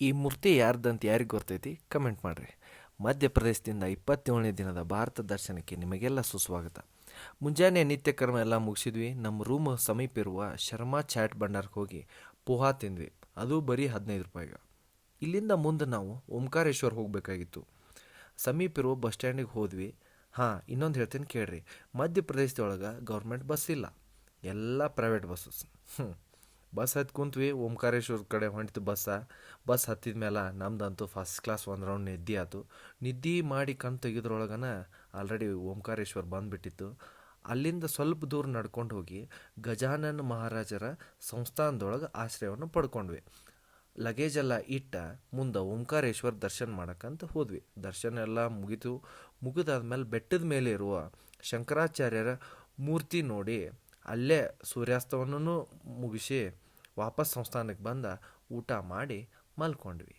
ಈ ಮೂರ್ತಿ ಯಾರ್ದಂತ ಯಾರಿಗೆ ಗೊತ್ತೈತಿ ಕಮೆಂಟ್ ಮಾಡಿರಿ. ಮಧ್ಯಪ್ರದೇಶದಿಂದ 27ನೇ ದಿನದ ಭಾರತ ದರ್ಶನಕ್ಕೆ ನಿಮಗೆಲ್ಲ ಸುಸ್ವಾಗತ. ಮುಂಜಾನೆ ನಿತ್ಯ ಕರ್ಮ ಎಲ್ಲ ಮುಗಿಸಿದ್ವಿ. ನಮ್ಮ ರೂಮ್ ಸಮೀಪ ಇರುವ ಶರ್ಮಾ ಚಾಟ್ ಭಂಡಾರಕ್ಕೆ ಹೋಗಿ ಪೋಹಾ ತಿಂದ್ವಿ. ಅದು ಬರೀ 15 ರೂಪಾಯಿಗೆ. ಇಲ್ಲಿಂದ ಮುಂದೆ ನಾವು ಓಂಕಾರೇಶ್ವರ್ ಹೋಗಬೇಕಾಗಿತ್ತು. ಸಮೀಪ ಇರುವ ಬಸ್ ಸ್ಟ್ಯಾಂಡಿಗೆ ಹೋದ್ವಿ. ಹಾಂ, ಇನ್ನೊಂದು ಹೇಳ್ತೀನಿ ಕೇಳ್ರಿ. ಮಧ್ಯಪ್ರದೇಶದೊಳಗೆ ಗೌರ್ಮೆಂಟ್ ಬಸ್ ಇಲ್ಲ, ಎಲ್ಲ ಪ್ರೈವೇಟ್ ಬಸ್ಸಸ್. ಬಸ್ ಹತ್ತಿ ಕುಂತ್ವಿ. ಓಂಕಾರೇಶ್ವರ ಕಡೆ ಹೊಂಟಿತು ಬಸ್ ಹತ್ತಿದ ಮೇಲೆ ನಮ್ದಂತೂ ಫಸ್ಟ್ ಕ್ಲಾಸ್ ಒಂದು ರೌಂಡ್ ನಿದ್ದೆ ಆಯ್ತು. ನಿದ್ದೆ ಮಾಡಿ ಕಣ್ ತೆಗೆದ್ರೊಳಗನ ಆಲ್ರೆಡಿ ಓಂಕಾರೇಶ್ವರ ಬಂದುಬಿಟ್ಟಿತ್ತು. ಅಲ್ಲಿಂದ ಸ್ವಲ್ಪ ದೂರ ನಡ್ಕೊಂಡು ಹೋಗಿ ಗಜಾನನ ಮಹಾರಾಜರ ಸಂಸ್ಥಾನದೊಳಗೆ ಆಶ್ರಯವನ್ನು ಪಡ್ಕೊಂಡ್ವಿ. ಲಗೇಜೆಲ್ಲ ಇಟ್ಟ ಮುಂದೆ ಓಂಕಾರೇಶ್ವರ ದರ್ಶನ ಮಾಡಕ್ಕಂತ ಹೋದ್ವಿ. ದರ್ಶನ ಎಲ್ಲ ಮುಗಿತು. ಮುಗಿದಾದ್ಮೇಲೆ ಬೆಟ್ಟದ ಮೇಲೆ ಇರುವ ಶಂಕರಾಚಾರ್ಯರ ಮೂರ್ತಿ ನೋಡಿ ಅಲ್ಲೇ ಸೂರ್ಯಾಸ್ತವನ್ನು ಮುಗಿಸಿ ವಾಪಸ್ ಸಂಸ್ಥಾನಕ್ಕೆ ಬಂದ ಊಟ ಮಾಡಿ ಮಲ್ಕೊಂಡ್ವಿ.